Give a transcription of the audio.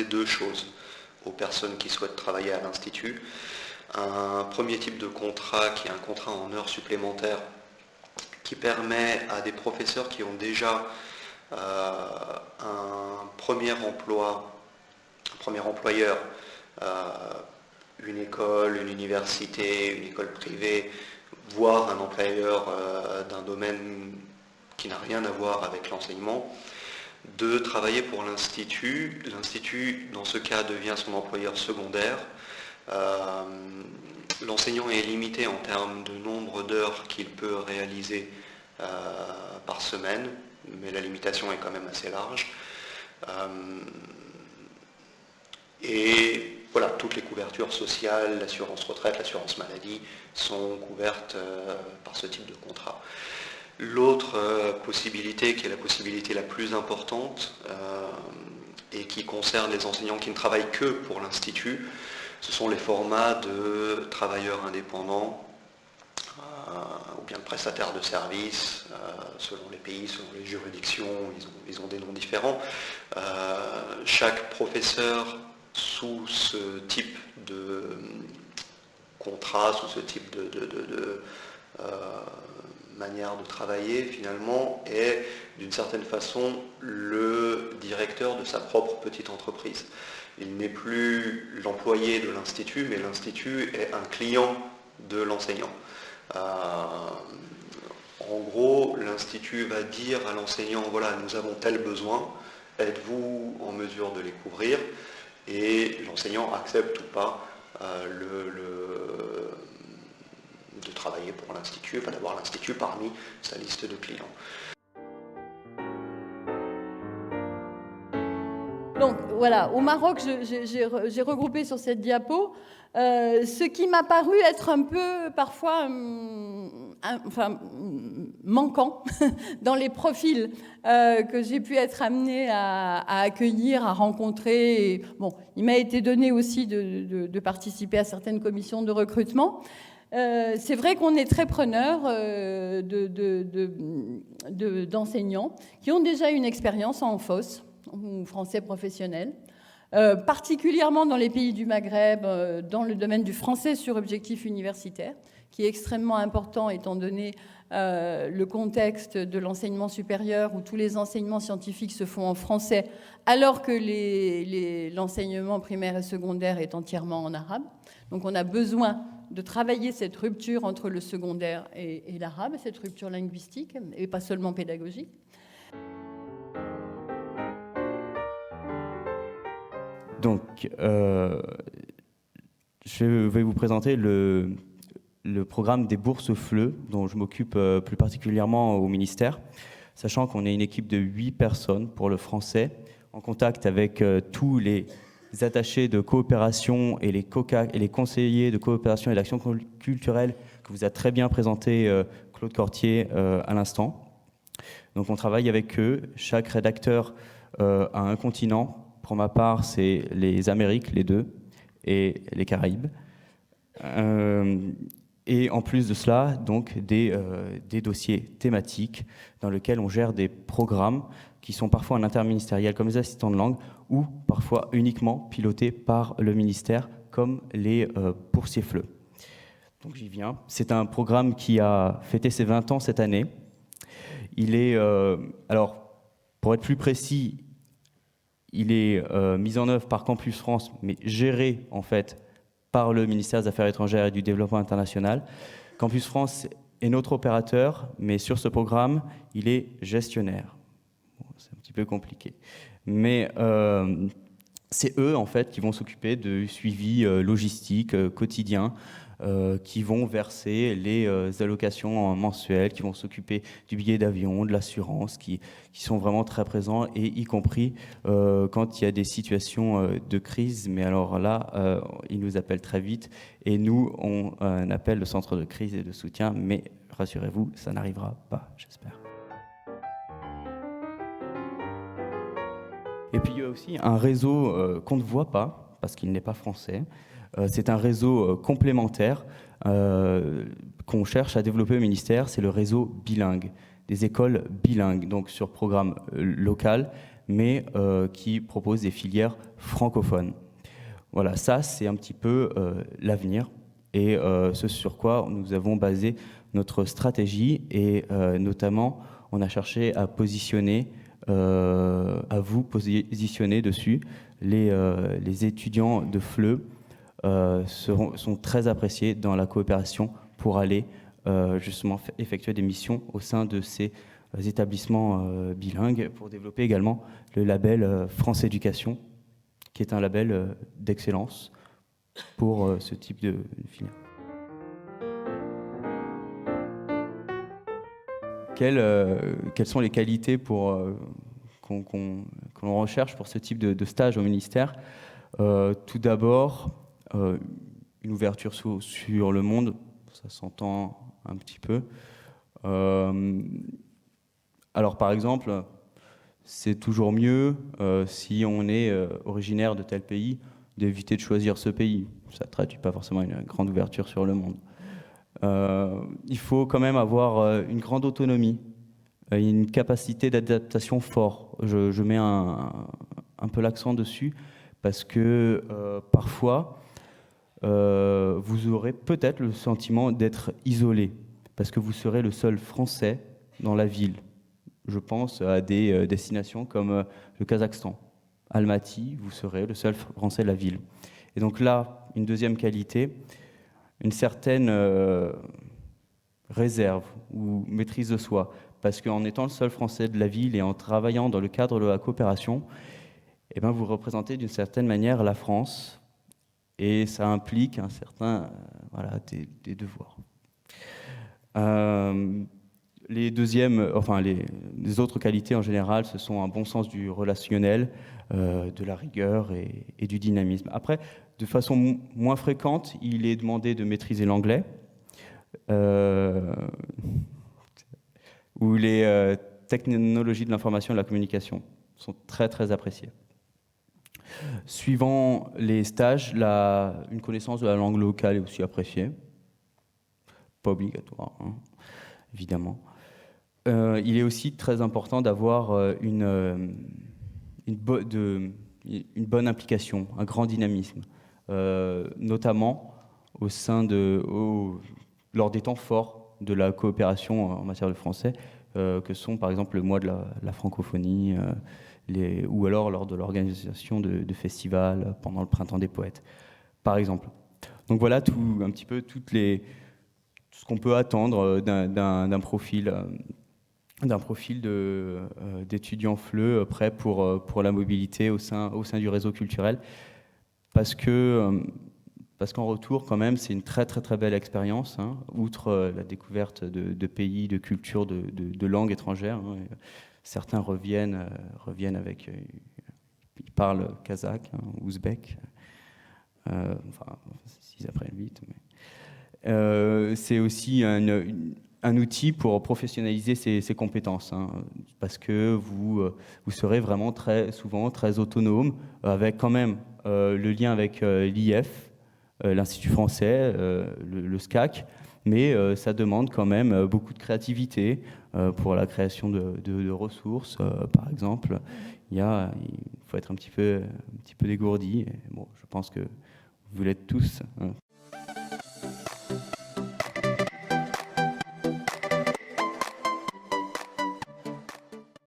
deux choses aux personnes qui souhaitent travailler à l'Institut. Un premier type de contrat qui est un contrat en heures supplémentaires qui permet à des professeurs qui ont déjà un premier emploi, un premier employeur, une école, une université, une école privée, voire un employeur d'un domaine qui n'a rien à voir avec l'enseignement, de travailler pour l'Institut. L'Institut, dans ce cas, devient son employeur secondaire. L'enseignant est limité en termes de nombre d'heures qu'il peut réaliser par semaine, mais la limitation est quand même assez large. Et voilà, toutes les couvertures sociales, l'assurance retraite, l'assurance maladie sont couvertes par ce type de contrat. L'autre possibilité, qui est la possibilité la plus importante et qui concerne les enseignants qui ne travaillent que pour l'Institut, ce sont les formats de travailleurs indépendants ou bien de prestataires de services, selon les pays, selon les juridictions, ils ont des noms différents. Chaque professeur sous ce type de contrat, sous ce type de manière de travailler, finalement, est d'une certaine façon le directeur de sa propre petite entreprise. Il n'est plus l'employé de l'Institut, mais l'Institut est un client de l'enseignant. En gros, l'Institut va dire à l'enseignant, voilà, nous avons tel besoin, êtes-vous en mesure de les couvrir? Et l'enseignant accepte ou pas de travailler pour l'Institut, enfin d'avoir l'Institut parmi sa liste de clients. Donc voilà, au Maroc, j'ai regroupé sur cette diapo ce qui m'a paru être un peu parfois manquant dans les profils que j'ai pu être amenée à accueillir, à rencontrer. Et, bon, il m'a été donné aussi de participer à certaines commissions de recrutement. C'est vrai qu'on est très preneur d'enseignants qui ont déjà une expérience en FOS, ou français professionnel, particulièrement dans les pays du Maghreb, dans le domaine du français sur objectif universitaire, qui est extrêmement important étant donné le contexte de l'enseignement supérieur où tous les enseignements scientifiques se font en français, alors que l'enseignement primaire et secondaire est entièrement en arabe. Donc on a besoin de travailler cette rupture entre le secondaire et l'arabe, cette rupture linguistique, et pas seulement pédagogique. Donc, je vais vous présenter le programme des bourses FLE, dont je m'occupe plus particulièrement au ministère, sachant qu'on est une équipe de 8 personnes pour le français, en contact avec tous les attachés de coopération et les conseillers de coopération et d'action culturelle que vous a très bien présenté Claude Cortier à l'instant. Donc on travaille avec eux, chaque rédacteur a un continent. Pour ma part, c'est les Amériques, les deux, et les Caraïbes. Et en plus de cela, donc, des dossiers thématiques dans lesquels on gère des programmes qui sont parfois en interministériel, comme les assistants de langue, ou parfois uniquement pilotés par le ministère, comme les boursiers FLE. Donc j'y viens. C'est un programme qui a fêté ses 20 ans cette année. Il est, alors, pour être plus précis, il est mis en œuvre par Campus France, mais géré en fait par le ministère des Affaires étrangères et du Développement international. Campus France est notre opérateur, mais sur ce programme, il est gestionnaire. Bon, c'est un petit peu compliqué. Mais c'est eux en fait qui vont s'occuper du suivi logistique quotidien, qui vont verser les allocations mensuelles, qui vont s'occuper du billet d'avion, de l'assurance, qui sont vraiment très présents, et y compris quand il y a des situations de crise. Mais alors là, ils nous appellent très vite, et nous, on appelle le centre de crise et de soutien, mais rassurez-vous, ça n'arrivera pas, j'espère. Et puis il y a aussi un réseau qu'on ne voit pas, parce qu'il n'est pas français. C'est un réseau complémentaire qu'on cherche à développer au ministère, c'est le réseau bilingue, des écoles bilingues, donc sur programme local, mais qui propose des filières francophones. Voilà, ça c'est un petit peu l'avenir et ce sur quoi nous avons basé notre stratégie et notamment on a cherché à positionner, à vous positionner dessus. Les étudiants de FLE sont très appréciés dans la coopération pour aller justement effectuer des missions au sein de ces établissements bilingues pour développer également le label France Éducation, qui est un label d'excellence pour ce type de filière. Quelles sont les qualités qu'on recherche pour ce type de stage au ministère? Tout d'abord, une ouverture sur le monde, ça s'entend un petit peu. Alors par exemple, c'est toujours mieux, si on est originaire de tel pays, d'éviter de choisir ce pays. Ça ne traduit pas forcément une grande ouverture sur le monde. Il faut quand même avoir une grande autonomie, une capacité d'adaptation forte. Je mets un peu l'accent dessus parce que parfois, vous aurez peut-être le sentiment d'être isolé parce que vous serez le seul Français dans la ville. Je pense à des destinations comme le Kazakhstan. Almaty, vous serez le seul Français de la ville. Et donc là, une deuxième qualité, une certaine réserve ou maîtrise de soi. Parce qu'en étant le seul Français de la ville et en travaillant dans le cadre de la coopération, eh bien, vous représentez d'une certaine manière la France et ça implique un certain, des devoirs. Les autres qualités en général, ce sont un bon sens du relationnel, de la rigueur et du dynamisme. Après, de façon moins fréquente, il est demandé de maîtriser l'anglais, où les technologies de l'information et de la communication sont très très appréciées. Suivant les stages, une connaissance de la langue locale est aussi appréciée. Pas obligatoire, hein, évidemment. Il est aussi très important d'avoir une bonne implication, un grand dynamisme, notamment lors des temps forts de la coopération en matière de français, que sont par exemple le mois de la francophonie, ou alors lors de l'organisation de festivals pendant le printemps des poètes, par exemple. Donc voilà un petit peu tout ce qu'on peut attendre d'un profil d'étudiants FLE prêt pour la mobilité au sein du réseau culturel, parce qu'en retour, quand même, c'est une très très très belle expérience, hein, outre la découverte de pays, de cultures, de langues étrangères. Hein, certains reviennent avec... ils parlent kazakh, hein, ouzbek, enfin, s'ils apprennent vite. Mais, c'est aussi un outil pour professionnaliser ses compétences, hein, parce que vous serez vraiment très souvent très autonome, avec quand même le lien avec l'IF, l'Institut français, le SCAC, mais ça demande quand même beaucoup de créativité pour la création de ressources. Par exemple, il faut être un petit peu dégourdi. Et bon, je pense que vous l'êtes tous. Hein.